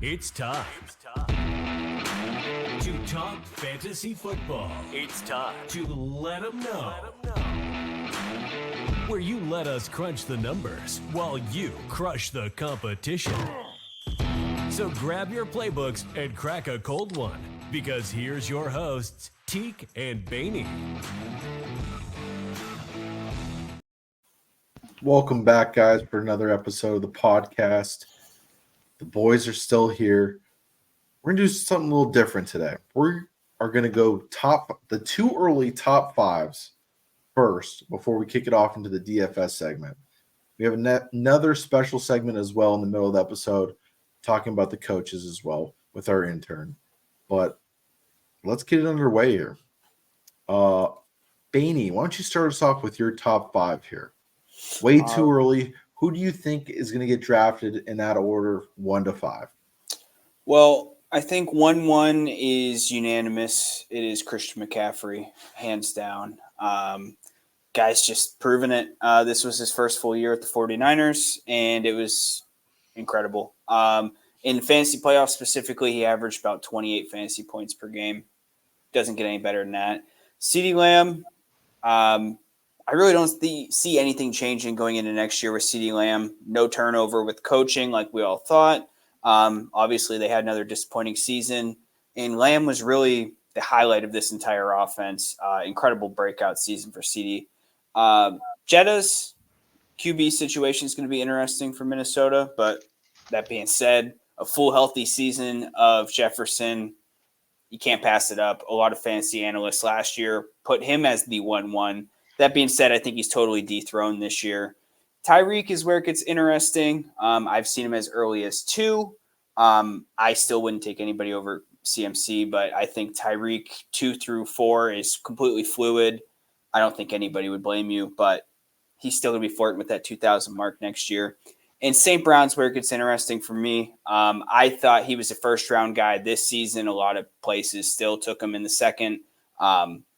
It's time to talk fantasy football. It's time to let them know. Where you let us crunch the numbers while you crush the competition. So grab your playbooks and crack a cold one, because here's your hosts, Teak and Baney. Welcome back, guys, for another episode of the podcast. The boys are still here. We're going to do something a little different today. We are going to go the two early top fives first before we kick it off into the DFS segment. We have another special segment as well in the middle of the episode, talking about the coaches as well with our intern. But let's get it underway here. Baney, why don't you start us off with your top five here? Way too early. Who do you think is going to get drafted in that order, 1 to 5? Well, I think 1-1 is unanimous. It is Christian McCaffrey, hands down. Guy's just proven it. This was his first full year at the 49ers, and it was incredible. In fantasy playoffs specifically, he averaged about 28 fantasy points per game. Doesn't get any better than that. CeeDee Lamb, I really don't see anything changing going into next year with CeeDee Lamb. No turnover with coaching like we all thought. Obviously, they had another disappointing season, and Lamb was really the highlight of this entire offense. Incredible breakout season for CeeDee. Jetta's QB situation is going to be interesting for Minnesota, but that being said, a full healthy season of Jefferson, you can't pass it up. A lot of fantasy analysts last year put him as the 1-1. That being said, I think he's totally dethroned this year. Tyreek is where it gets interesting. I've seen him as early as 2. I still wouldn't take anybody over CMC, but I think Tyreek 2 through 4 is completely fluid. I don't think anybody would blame you, but he's still going to be flirting with that 2,000 mark next year. And St. Brown's where it gets interesting for me. I thought he was a first-round guy this season. A lot of places still took him in the second.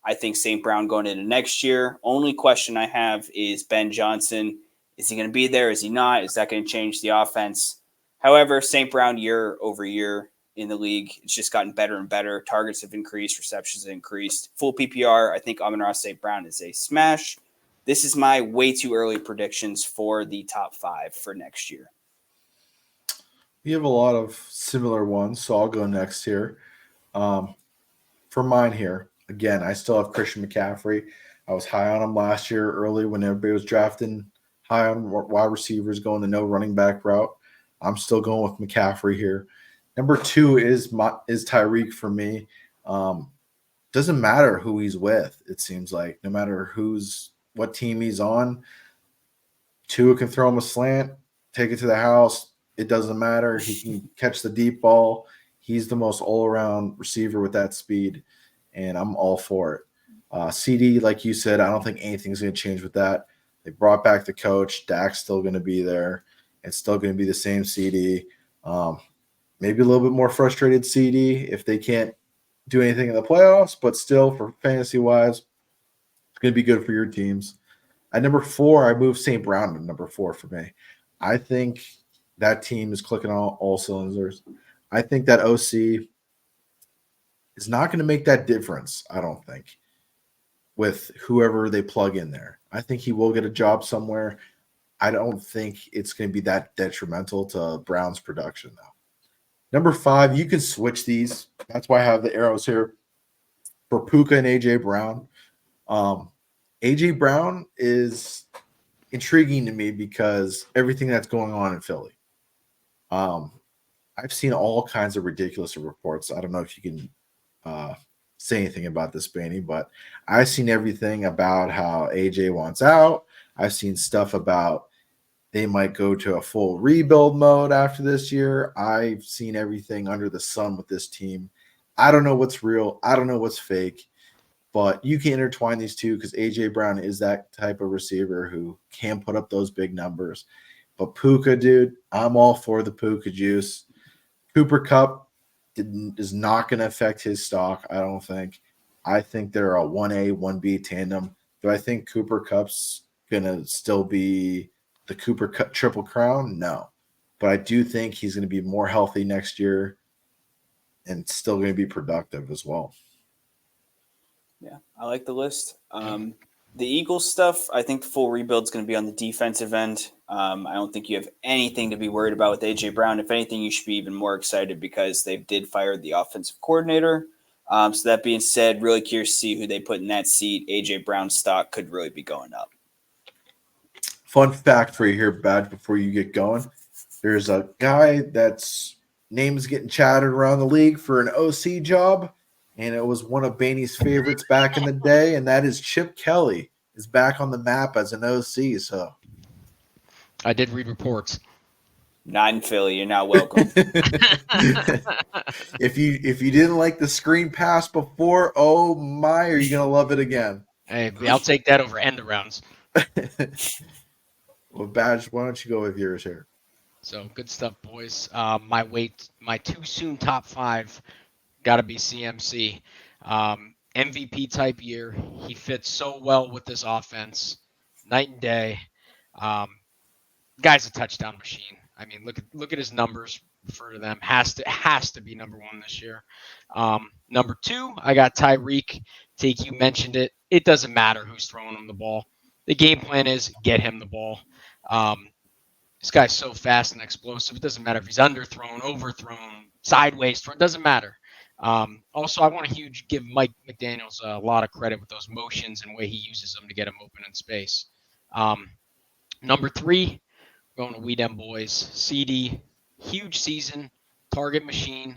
I think St. Brown going into next year. Only question I have is Ben Johnson. Is he going to be there? Is he not? Is that going to change the offense? However, St. Brown year over year in the league, it's just gotten better and better. Targets have increased. Receptions have increased. Full PPR, I think Amon-Ra St. Brown is a smash. This is my way too early predictions for the top 5 for next year. We have a lot of similar ones, so I'll go next here. For mine here, again, I still have Christian McCaffrey. I was high on him last year early when everybody was drafting high on wide receivers going the no running back route. I'm still going with McCaffrey here. Number 2 is Tyreek for me. Doesn't matter who he's with, it seems like. No matter what team he's on, Tua can throw him a slant, take it to the house. It doesn't matter. He can catch the deep ball. He's the most all-around receiver with that speed, and I'm all for it. CeeDee, like you said, I don't think anything's going to change with that. They brought back the coach. Dak's still going to be there. It's still going to be the same CeeDee. Maybe a little bit more frustrated CeeDee if they can't do anything in the playoffs, but still, for fantasy-wise, it's going to be good for your teams. At number 4, I moved St. Brown to number 4 for me. I think that team is clicking on all cylinders. I think that OC is not going to make that difference, I don't think, with whoever they plug in there. I think he will get a job somewhere. I don't think it's going to be that detrimental to Brown's production, though. Number 5, you can switch these. That's why I have the arrows here for Puka and A.J. Brown. A.J. Brown is intriguing to me because everything that's going on in Philly. I've seen all kinds of ridiculous reports. I don't know if you can say anything about this, Baney, but I've seen everything about how AJ wants out. I've seen stuff about they might go to a full rebuild mode after this year. I've seen everything under the sun with this team. I don't know what's real. I don't know what's fake, but you can intertwine these two because A.J. Brown is that type of receiver who can put up those big numbers. But Puka, dude, I'm all for the Puka juice. Cooper Kupp is not going to affect his stock, I don't think. I think they're a 1A, 1B tandem. Do I think Cooper Kupp's going to still be the Cooper Kupp Triple Crown? No. but I do think he's going to be more healthy next year and still going to be productive as well. Yeah, I like the list. The Eagles stuff, I think the full rebuild is going to be on the defensive end. I don't think you have anything to be worried about with A.J. Brown. If anything, you should be even more excited because they did fire the offensive coordinator. So that being said, really curious to see who they put in that seat. A.J. Brown's stock could really be going up. Fun fact for you here, Badge, before you get going. There's a guy that's name's getting chatted around the league for an OC job, and it was one of Baney's favorites back in the day, and that is Chip Kelly is back on the map as an OC. So I did read reports. Not in Philly. You're not welcome. if you didn't like the screen pass before, oh my, are you gonna love it again? Hey, I'll take that over end arounds. Well, Badge, why don't you go with yours here? So good stuff, boys. My too soon top 5 got to be CMC. MVP type year. He fits so well with this offense, night and day. Guy's a touchdown machine. I mean, look at his numbers for them. Has to be number 1 this year. Number 2, I got Tyreek. Take, you mentioned it. It doesn't matter who's throwing him the ball. The game plan is get him the ball. This guy's so fast and explosive. It doesn't matter if he's underthrown, overthrown, sideways thrown. It doesn't matter. Also, I want to give Mike McDaniels a lot of credit with those motions and the way he uses them to get him open in space. Number 3, going to We Dem Boys. CD, huge season, target machine.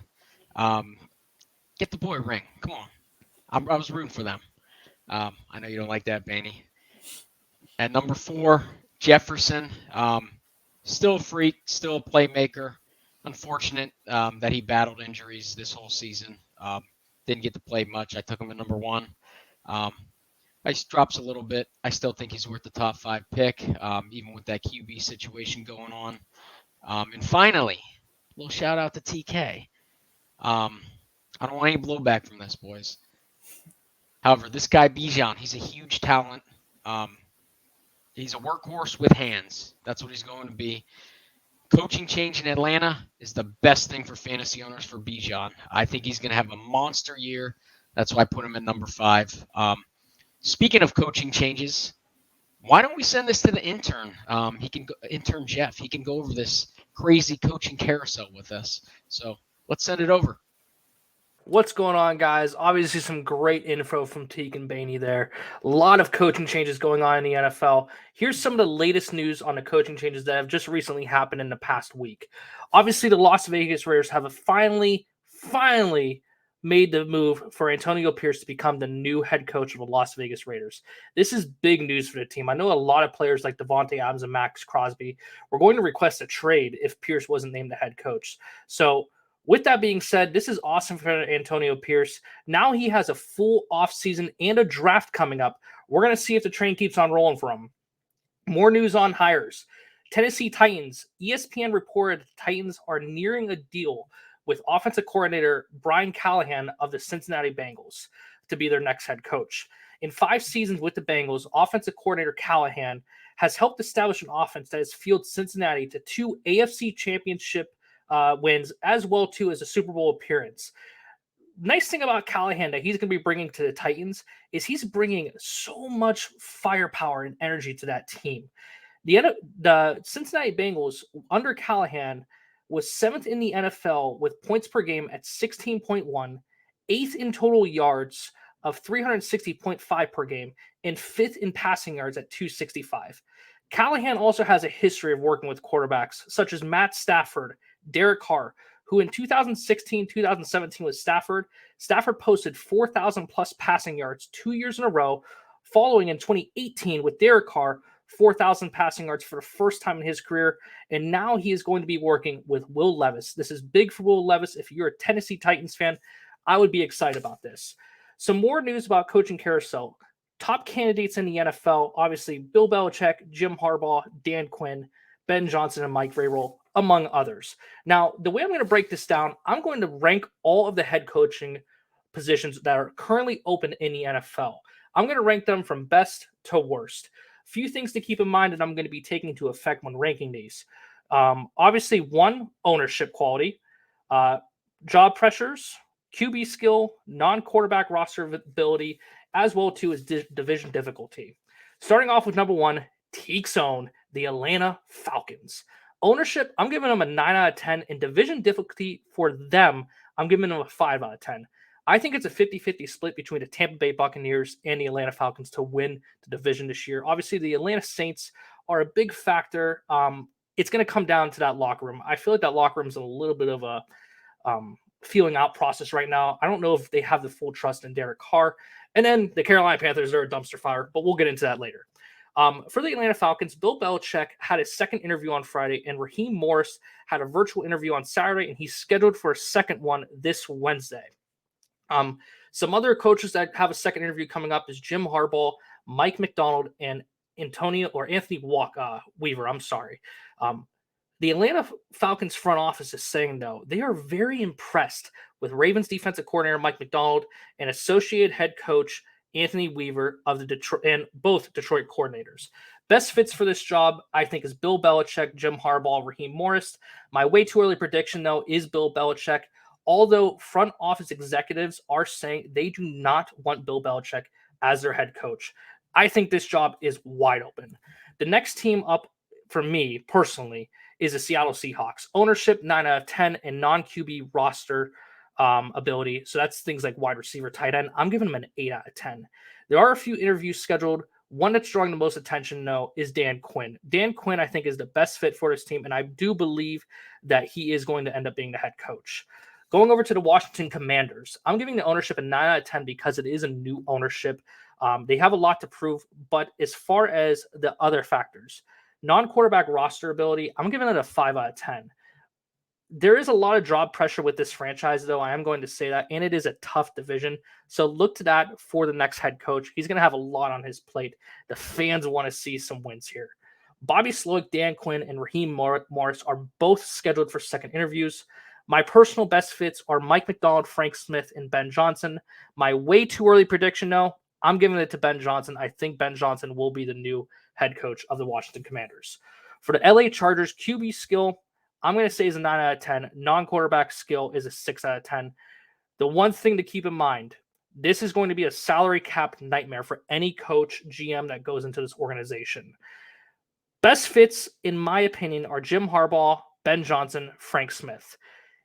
Get the boy a ring. Come on. I was rooting for them. I know you don't like that, Baney. At number 4, Jefferson. Still a freak, still a playmaker. Unfortunate that he battled injuries this whole season. Didn't get to play much. I took him at number 1. He drops a little bit. I still think he's worth the top 5 pick, even with that QB situation going on. And finally, a little shout out to TK. I don't want any blowback from this, boys. However, this guy Bijan, he's a huge talent. He's a workhorse with hands. That's what he's going to be. Coaching change in Atlanta is the best thing for fantasy owners for Bijan. I think he's going to have a monster year. That's why I put him at number 5. Speaking of coaching changes, why don't we send this to the intern? Intern Jeff. He can go over this crazy coaching carousel with us. So let's send it over. What's going on, guys? Obviously, some great info from Teague and Baney there. A lot of coaching changes going on in the NFL. Here's some of the latest news on the coaching changes that have just recently happened in the past week. Obviously, the Las Vegas Raiders have finally made the move for Antonio Pierce to become the new head coach of the Las Vegas Raiders. This is big news for the team. I know a lot of players like Devontae Adams and Max Crosby were going to request a trade if Pierce wasn't named the head coach. So, with that being said, this is awesome for Antonio Pierce. Now he has a full offseason and a draft coming up. We're going to see if the train keeps on rolling for him. More news on hires. Tennessee Titans. ESPN reported the Titans are nearing a deal with offensive coordinator Brian Callahan of the Cincinnati Bengals to be their next head coach. In 5 seasons with the Bengals, offensive coordinator Callahan has helped establish an offense that has fueled Cincinnati to 2 AFC championship wins, as well too as a Super Bowl appearance. Nice thing about Callahan that he's going to be bringing to the Titans is he's bringing so much firepower and energy to that team. The Cincinnati Bengals under Callahan was 7th in the NFL with points per game at 16.1, 8th in total yards of 360.5 per game, and 5th in passing yards at 265. Callahan also has a history of working with quarterbacks such as Matt Stafford, Derek Carr, who in 2016, 2017 with Stafford posted 4,000 plus passing yards 2 years in a row, following in 2018 with Derek Carr, 4,000 passing yards for the first time in his career, and now he is going to be working with Will Levis. This is big for Will Levis. If you're a Tennessee Titans fan, I would be excited about this. Some more news about coaching carousel. Top candidates in the NFL, obviously Bill Belichick, Jim Harbaugh, Dan Quinn, Ben Johnson, and Mike Vrabel, among others. Now, the way I'm going to break this down, I'm going to rank all of the head coaching positions that are currently open in the NFL. I'm going to rank them from best to worst. A few things to keep in mind that I'm going to be taking into effect when ranking these. Obviously, one, ownership quality, job pressures, QB skill, non-quarterback roster ability, as well too as division difficulty. Starting off with number one, Teak's own, the Atlanta Falcons. Ownership, I'm giving them a 9 out of 10. And division difficulty for them, I'm giving them a 5 out of 10. I think it's a 50-50 split between the Tampa Bay Buccaneers and the Atlanta Falcons to win the division this year. Obviously, the Atlanta Saints are a big factor. It's going to come down to that locker room. I feel like that locker room is a little bit of a feeling out process right now. I don't know if they have the full trust in Derek Carr. And then the Carolina Panthers are a dumpster fire, but we'll get into that later. For the Atlanta Falcons, Bill Belichick had his second interview on Friday, and Raheem Morris had a virtual interview on Saturday, and he's scheduled for a second one this Wednesday. Some other coaches that have a second interview coming up is Jim Harbaugh, Mike McDonald, and Anthony Weaver. I'm sorry. The Atlanta Falcons front office is saying, though, they are very impressed with Ravens defensive coordinator Mike McDonald and associate head coach Anthony Weaver of the Detroit and both Detroit coordinators. Best fits for this job, I think, is Bill Belichick, Jim Harbaugh, Raheem Morris. My way too early prediction, though, is Bill Belichick. Although front office executives are saying they do not want Bill Belichick as their head coach. I think this job is wide open. The next team up for me personally is the Seattle Seahawks. Ownership 9 out of 10 and non-QB roster ability. So that's things like wide receiver, tight end. I'm giving them an 8 out of 10. There are a few interviews scheduled. One that's drawing the most attention, though, is Dan Quinn. Dan Quinn, I think, is the best fit for this team, and I do believe that he is going to end up being the head coach. Going over to the Washington Commanders, I'm giving the ownership a 9 out of 10 because it is a new ownership. They have a lot to prove, but as far as the other factors, non-quarterback roster ability, I'm giving it a 5 out of 10. There is a lot of job pressure with this franchise, though. I am going to say that, and it is a tough division. So look to that for the next head coach. He's going to have a lot on his plate. The fans want to see some wins here. Bobby Slowick, Dan Quinn, and Raheem Morris are both scheduled for second interviews. My personal best fits are Mike McDonald, Frank Smith, and Ben Johnson. My way too early prediction, though, I'm giving it to Ben Johnson. I think Ben Johnson will be the new head coach of the Washington Commanders. For the LA Chargers, QB skill, I'm going to say is a 9 out of 10. Non-quarterback skill is a 6 out of 10. The one thing to keep in mind, this is going to be a salary cap nightmare for any coach, GM that goes into this organization. Best fits, in my opinion, are Jim Harbaugh, Ben Johnson, Frank Smith.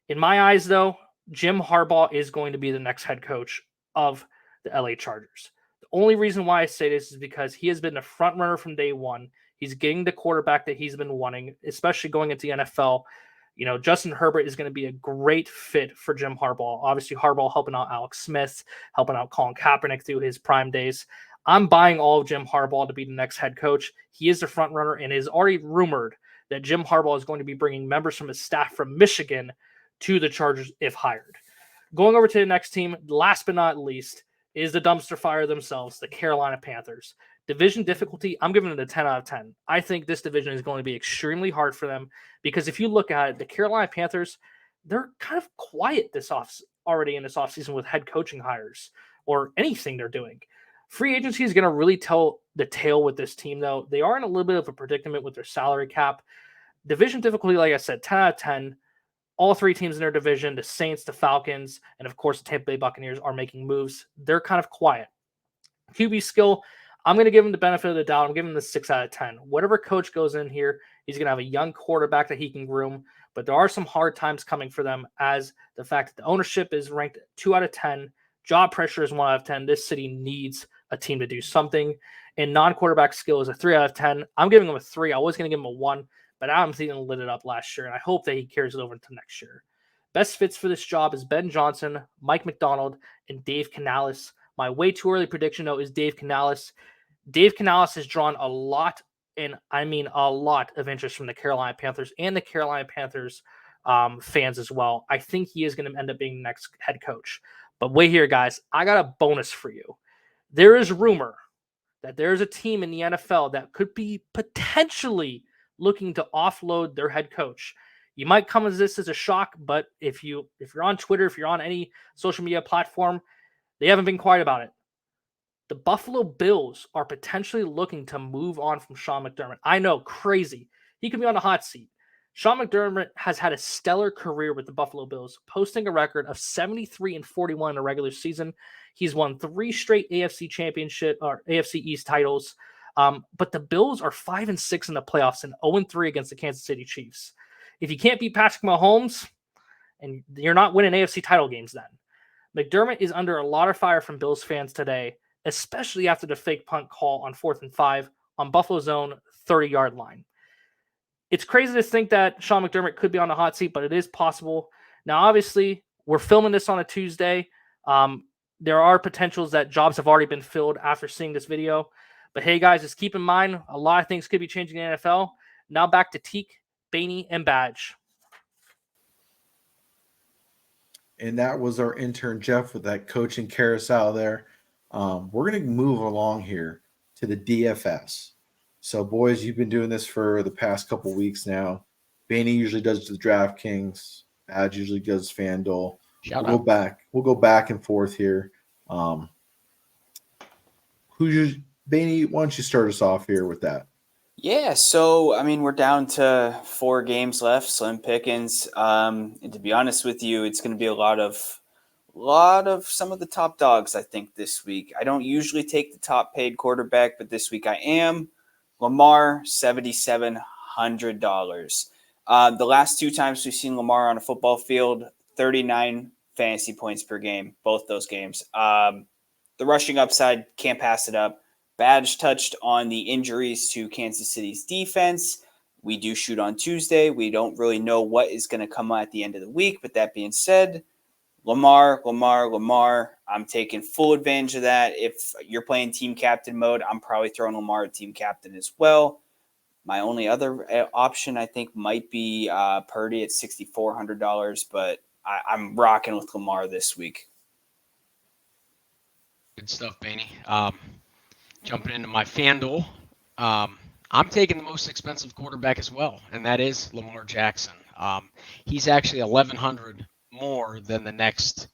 In my eyes, though, Jim Harbaugh is going to be the next head coach of the LA Chargers. The only reason why I say this is because he has been the front runner from day one. He's getting the quarterback that he's been wanting, especially going into the NFL. You know, Justin Herbert is going to be a great fit for Jim Harbaugh. Obviously, Harbaugh helping out Alex Smith, helping out Colin Kaepernick through his prime days. I'm buying all of Jim Harbaugh to be the next head coach. He is the front runner, and it is already rumored that Jim Harbaugh is going to be bringing members from his staff from Michigan to the Chargers if hired. Going over to the next team, last but not least, is the dumpster fire themselves, the Carolina Panthers. Division difficulty, I'm giving it a 10 out of 10. I think this division is going to be extremely hard for them because if you look at it, the Carolina Panthers, they're kind of quiet already in this offseason with head coaching hires or anything they're doing. Free agency is going to really tell the tale with this team, though. They are in a little bit of a predicament with their salary cap. Division difficulty, like I said, 10 out of 10. All three teams in their division, the Saints, the Falcons, and of course the Tampa Bay Buccaneers are making moves. They're kind of quiet. QB skill, I'm going to give them the benefit of the doubt. I'm giving them the 6 out of 10. Whatever coach goes in here, he's going to have a young quarterback that he can groom, but there are some hard times coming for them as the fact that the ownership is ranked 2 out of 10. Job pressure is 1 out of 10. This city needs a team to do something. And non-quarterback skill is a 3 out of 10. I'm giving them a 3. I was going to give them a 1. But Adam Thielen lit it up last year, and I hope that he carries it over into next year. Best fits for this job is Ben Johnson, Mike McDonald, and Dave Canales. My way too early prediction, though, is Dave Canales. Dave Canales has drawn a lot, and I mean a lot, of interest from the Carolina Panthers and the Carolina Panthers fans as well. I think he is going to end up being the next head coach. But wait here, guys. I got a bonus for you. There is rumor that there is a team in the NFL that could be potentially looking to offload their head coach. You might come as this as a shock, but if you're on Twitter, if you're on any social media platform, they haven't been quiet about it. The Buffalo Bills are potentially looking to move on from Sean McDermott. I know, crazy. He could be on the hot seat. Sean McDermott has had a stellar career with the Buffalo Bills, posting a record of 73-41 in a regular season. He's won 3 straight AFC Championship or AFC East titles. But the Bills are 5-6 in the playoffs and 0-3 against the Kansas City Chiefs. If you can't beat Patrick Mahomes, and you're not winning AFC title games then. McDermott is under a lot of fire from Bills fans today, especially after the fake punt call on 4th and 5 on Buffalo's own 30-yard line. It's crazy to think that Sean McDermott could be on the hot seat, but it is possible. Now, obviously, we're filming this on a Tuesday. There are potentials that jobs have already been filled after seeing this video. But hey, guys, just keep in mind, a lot of things could be changing in the NFL. Now back to Teak, Baney, and Badge. And that was our intern, Jeff, with that coaching carousel there. We're going to move along here to the DFS. So, boys, you've been doing this for the past couple weeks now. Baney usually does the DraftKings. Badge usually does FanDuel. We'll go back and forth here. Baney, why don't you start us off here with that? Yeah, so I mean, we're down to 4 games left, slim pickings. And to be honest with you, it's going to be a lot of some of the top dogs, I think, this week. I don't usually take the top paid quarterback, but this week I am. Lamar, $7,700. The last 2 times we've seen Lamar on a football field, 39 fantasy points per game, both those games. The rushing upside, can't pass it up. Badge touched on the injuries to Kansas City's defense. We do shoot on Tuesday. We don't really know what is going to come at the end of the week. But that being said, Lamar. I'm taking full advantage of that. If you're playing team captain mode, I'm probably throwing Lamar at team captain as well. My only other option, I think, might be Purdy at $6,400. But I'm rocking with Lamar this week. Good stuff, Baney. Jumping into my FanDuel, I'm taking the most expensive quarterback as well, and that is Lamar Jackson. He's actually $1,100 more than the next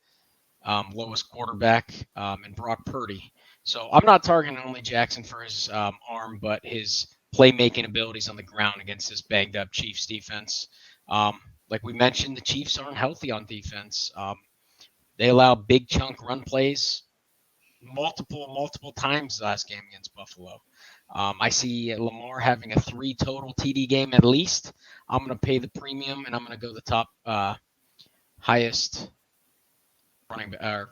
lowest quarterback in Brock Purdy. So I'm not targeting only Jackson for his arm, but his playmaking abilities on the ground against this banged-up Chiefs defense. Like we mentioned, the Chiefs aren't healthy on defense. They allow big chunk run plays multiple times last game against Buffalo. I see Lamar having a 3 total TD game at least. I'm going to pay the premium, and I'm going to go the top highest running back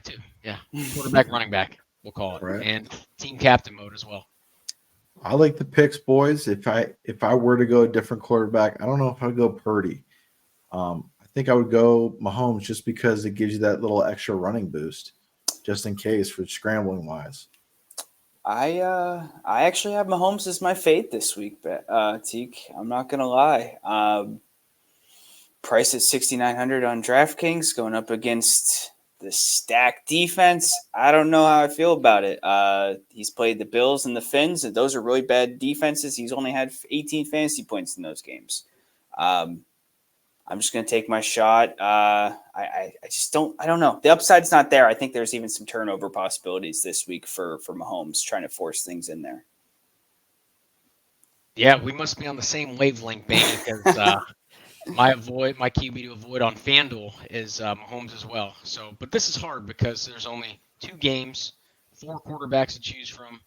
too. Yeah, quarterback, running back, we'll call it, right. And team captain mode as well. I like the picks, boys. If I were to go a different quarterback, I don't know if I'd go Purdy. I think I would go Mahomes just because it gives you that little extra running boost, just in case for scrambling wise. I actually have Mahomes as my fade this week, Teak. I'm not gonna lie. Price at $6,900 on DraftKings, going up against the stacked defense. I don't know how I feel about it. He's played the Bills and the Finns, and those are really bad defenses. He's only had 18 fantasy points in those games. I'm just going to take my shot. I just don't – I don't know. The upside's not there. I think there's even some turnover possibilities this week for Mahomes trying to force things in there. Yeah, we must be on the same wavelength, Baney, because my QB to avoid on FanDuel is Mahomes as well. So, but this is hard because there's only 2 games, 4 quarterbacks to choose from.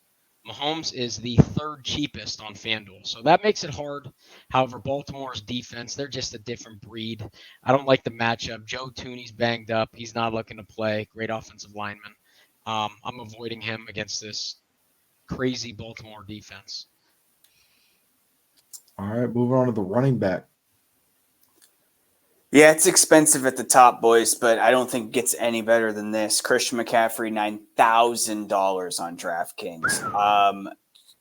Mahomes is the 3rd cheapest on FanDuel, so that makes it hard. However, Baltimore's defense, they're just a different breed. I don't like the matchup. Joe Tooney's banged up. He's not looking to play. Great offensive lineman. I'm avoiding him against this crazy Baltimore defense. All right, moving on to the running back. Yeah, it's expensive at the top, boys, but I don't think it gets any better than this. Christian McCaffrey, $9,000 on DraftKings.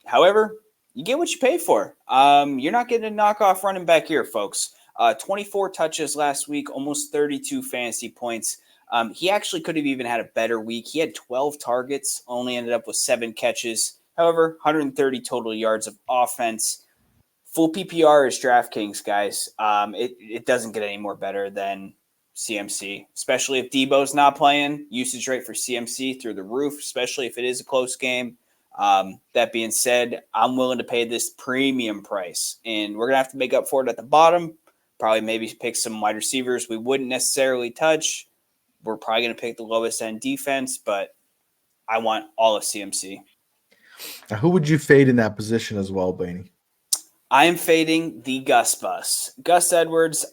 However, you get what you pay for. You're not getting a knockoff running back here, folks. 24 touches last week, almost 32 fantasy points. He actually could have even had a better week. He had 12 targets, only ended up with 7 catches. However, 130 total yards of offense. Full PPR is DraftKings, guys. It doesn't get any more better than CMC, especially if Debo's not playing. Usage rate for CMC through the roof, especially if it is a close game. That being said, I'm willing to pay this premium price, and we're going to have to make up for it at the bottom. Probably maybe pick some wide receivers we wouldn't necessarily touch. We're probably going to pick the lowest end defense, but I want all of CMC. Now, who would you fade in that position as well, Blaney? I am fading the Gus bus. Gus Edwards.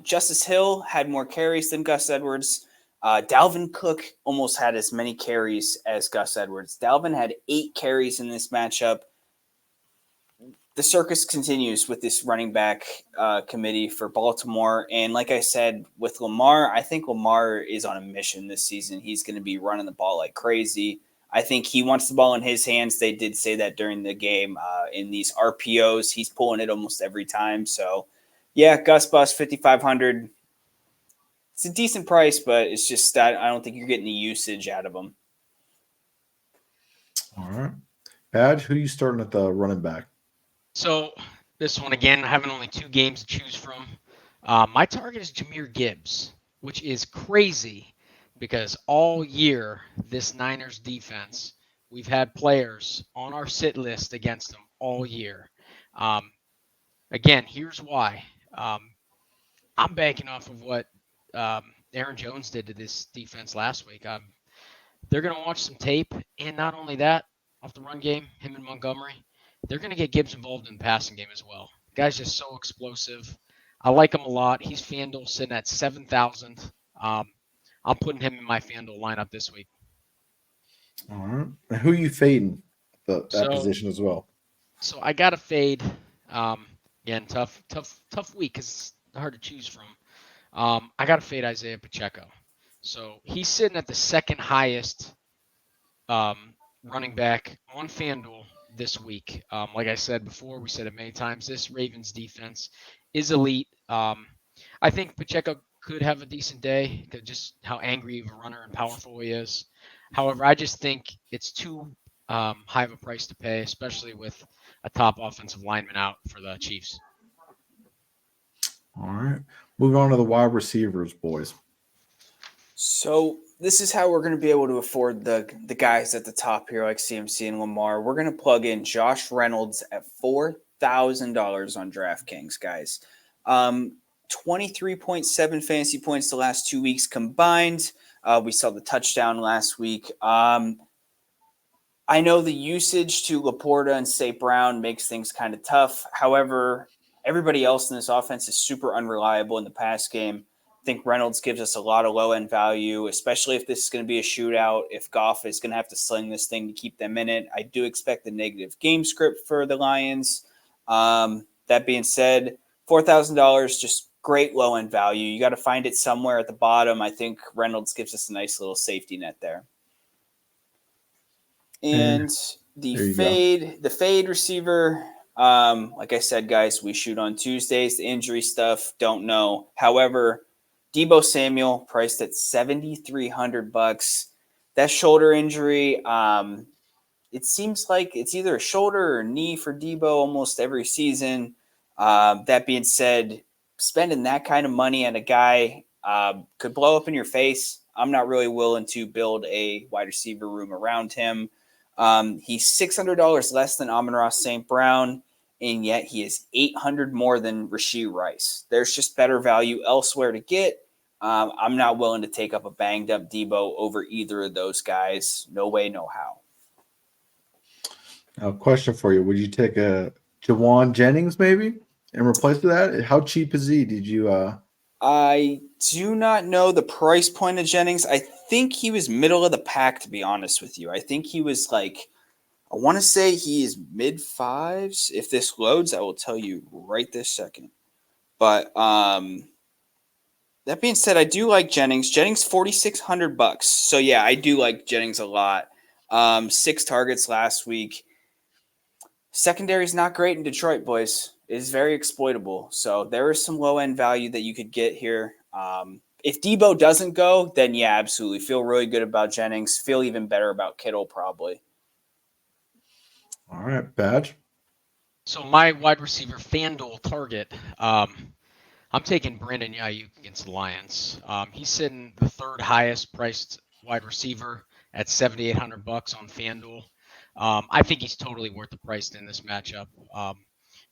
Justice Hill had more carries than Gus Edwards. Dalvin Cook almost had as many carries as Gus Edwards. Dalvin had 8 carries in this matchup. The circus continues with this running back committee for Baltimore. And like I said, with Lamar, I think Lamar is on a mission this season. He's going to be running the ball like crazy. I think he wants the ball in his hands. They did say that during the game. In these RPOs, he's pulling it almost every time. So, yeah, Gus Bus, 5,500. It's a decent price, but it's just that I don't think you're getting the usage out of him. All right. Badge, who are you starting at the running back? So this one, again, having only 2 games to choose from. My target is Jahmyr Gibbs, which is crazy because all year, this Niners defense, we've had players on our sit list against them all year. Again, here's why. I'm banking off of what Aaron Jones did to this defense last week. They're going to watch some tape, and not only that, off the run game, him and Montgomery, they're going to get Gibbs involved in the passing game as well. The guy's just so explosive. I like him a lot. He's FanDuel sitting at 7,000. I'm putting him in my FanDuel lineup this week. All right. And who are you fading that position as well? So I got to fade. Again, tough week because it's hard to choose from. I got to fade Isaiah Pacheco. So he's sitting at the second highest running back on FanDuel this week. Like I said before, we said it many times, this Ravens defense is elite. I think Pacheco could have a decent day because just how angry of a runner and powerful he is. However, I just think it's too high of a price to pay, especially with a top offensive lineman out for the Chiefs. All right. Moving on to the wide receivers, boys. So this is how we're going to be able to afford the guys at the top here like CMC and Lamar. We're going to plug in Josh Reynolds at $4,000 on DraftKings, guys. 23.7 fantasy points the last 2 weeks combined. We saw the touchdown last week. I know the usage to Laporta and St. Brown makes things kind of tough. However, everybody else in this offense is super unreliable in the pass game. I think Reynolds gives us a lot of low-end value, especially if this is going to be a shootout, if Goff is going to have to sling this thing to keep them in it. I do expect a negative game script for the Lions. That being said, $4,000, just great low-end value. You got to find it somewhere at the bottom. I think Reynolds gives us a nice little safety net there. And the fade receiver, like I said, guys, we shoot on Tuesdays. The injury stuff, don't know. However, Deebo Samuel priced at $7,300. That shoulder injury, it seems like it's either a shoulder or knee for Deebo almost every season. That being said, spending that kind of money on a guy could blow up in your face. I'm not really willing to build a wide receiver room around him. He's $600 less than Amon-Ra St. Brown, and yet he is $800 more than Rashee Rice. There's just better value elsewhere to get. I'm not willing to take up a banged-up Deebo over either of those guys. No way, no how. Now, question for you. Would you take a Jawan Jennings maybe and replace that? How cheap is he? Did you I do not know the price point of Jennings. I think he was middle of the pack, to be honest with you. I think he was I want to say he is mid-5s. If this loads, I will tell you right this second. But that being said, I do like Jennings. Jennings, $4,600. So, yeah, I do like Jennings a lot. 6 targets last week. Secondary is not great in Detroit, boys. It is very exploitable. So there is some low-end value that you could get here. If Deebo doesn't go, then yeah, absolutely. Feel really good about Jennings. Feel even better about Kittle probably. All right, Badge. So my wide receiver FanDuel target, I'm taking Brandon Ayuk against the Lions. He's sitting the third highest priced wide receiver at $7,800 on FanDuel. I think he's totally worth the price in this matchup.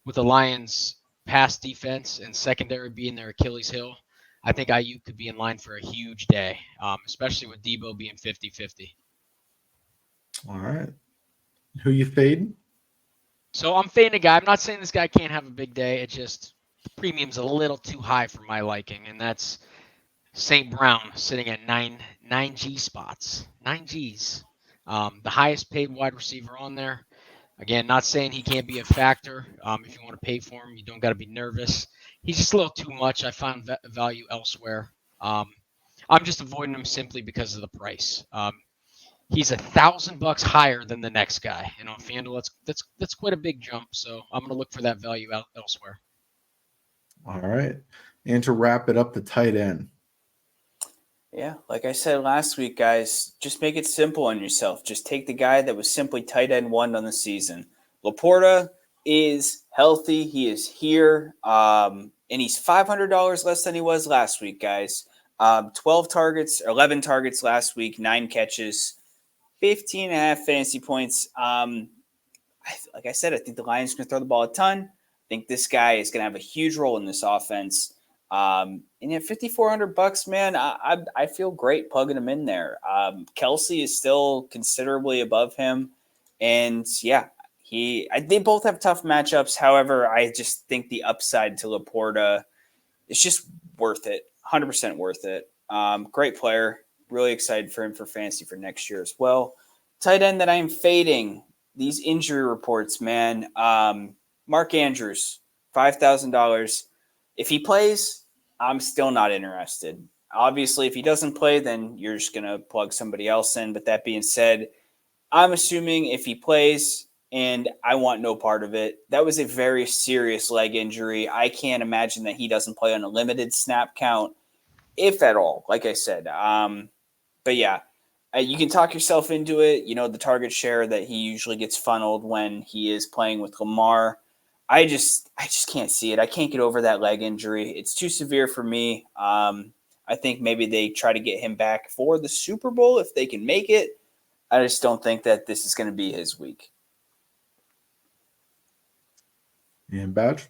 With the Lions' pass defense and secondary being their Achilles heel, I think IU could be in line for a huge day, especially with Debo being 50-50. All right. Who you fading? So I'm fading a guy. I'm not saying this guy can't have a big day. It just the premium's a little too high for my liking, and that's St. Brown sitting at 9G spots. 9Gs. The highest paid wide receiver on there. Again, not saying he can't be a factor. If you want to pay for him, you don't got to be nervous. He's just a little too much. I found value elsewhere. I'm just avoiding him simply because of the price. He's $1,000 higher than the next guy, and on FanDuel, that's quite a big jump. So I'm going to look for that value elsewhere. All right. And to wrap it up, the tight end. Yeah, like I said last week, guys, just make it simple on yourself. Just take the guy that was simply tight end one on the season. Laporta is healthy. He is here. And he's $500 less than he was last week, guys. 11 targets last week, 9 catches, 15 and a half fantasy points. Like I said, I think the Lions are going to throw the ball a ton. I think this guy is going to have a huge role in this offense. And at $5,400, man, I feel great plugging him in there. Kelsey is still considerably above him, and yeah, they both have tough matchups. However, I just think the upside to Laporta is just worth it, 100% worth it. Great player, really excited for him for fantasy for next year as well. Tight end that I'm fading. These injury reports, man. Mark Andrews, $5,000. If he plays, I'm still not interested. Obviously, if he doesn't play, then you're just going to plug somebody else in. But that being said, I'm assuming if he plays, and I want no part of it. That was a very serious leg injury. I can't imagine that he doesn't play on a limited snap count, if at all, like I said. But yeah, you can talk yourself into it. You know, the target share that he usually gets funneled when he is playing with Lamar. I just can't see it. I can't get over that leg injury. It's too severe for me. I think maybe they try to get him back for the Super Bowl if they can make it. I just don't think that this is going to be his week. And Badge?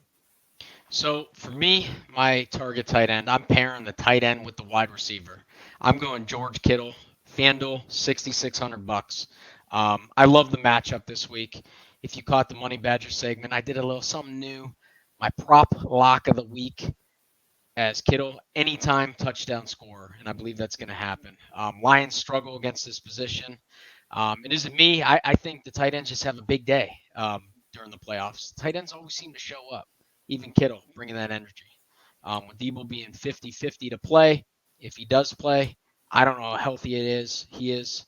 So for me, my target tight end, I'm pairing the tight end with the wide receiver. I'm going George Kittle, FanDuel, $6,600. I love the matchup this week. If you caught the Money Badger segment, I did a little something new. My prop lock of the week as Kittle, anytime touchdown scorer, and I believe that's going to happen. Lions struggle against this position. It isn't me. I think the tight ends just have a big day during the playoffs. Tight ends always seem to show up. Even Kittle bringing that energy. With Debo being 50-50 to play, if he does play, I don't know how healthy he is.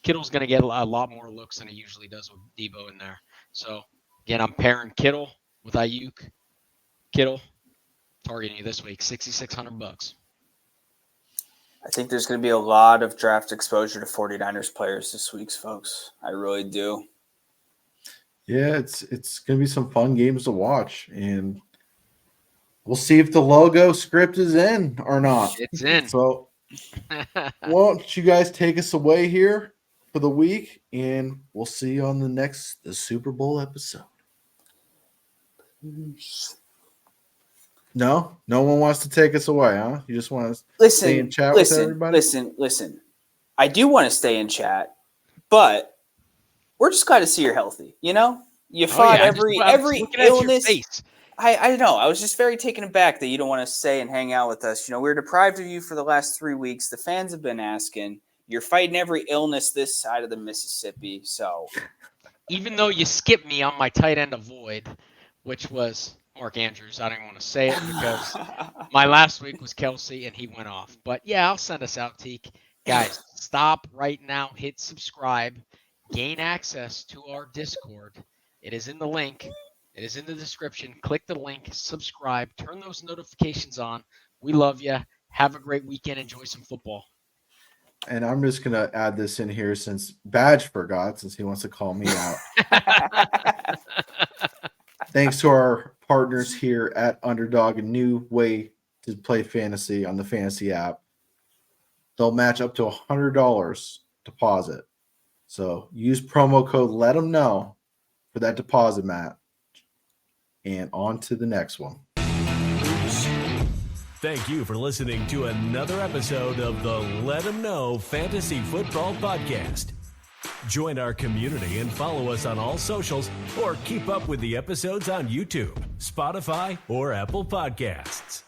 Kittle's going to get a lot more looks than he usually does with Debo in there. So, again, I'm pairing Kittle with Ayuk. Kittle, targeting you this week, $6,600. I think there's going to be a lot of draft exposure to 49ers players this week, folks. I really do. Yeah, it's going to be some fun games to watch, and we'll see if the logo script is in or not. It's in. So, why don't you guys take us away here for the week, and we'll see you on the Super Bowl episode. No one wants to take us away, huh? You just want to stay in chat with everybody? Listen. I do want to stay in chat, but we're just glad to see you're healthy. You know, you fought every illness. I know. I was just very taken aback that you don't want to stay and hang out with us. You know, we were deprived of you for the last 3 weeks. The fans have been asking. You're fighting every illness this side of the Mississippi. So, even though you skipped me on my tight end avoid, which was Mark Andrews, I didn't want to say it because my last week was Kelsey and he went off. But yeah, I'll send us out, Teak. Guys, stop right now. Hit subscribe. Gain access to our Discord. It is in the link. It is in the description. Click the link. Subscribe. Turn those notifications on. We love you. Have a great weekend. Enjoy some football. And I'm just going to add this in here since Badge forgot, since he wants to call me out. Thanks to our partners here at Underdog, a new way to play fantasy on the fantasy app. They'll match up to $100 deposit. So use promo code Let Them Know for that deposit match. And on to the next one. Thank you for listening to another episode of the Let 'Em Know Fantasy Football Podcast. Join our community and follow us on all socials, or keep up with the episodes on YouTube, Spotify, or Apple Podcasts.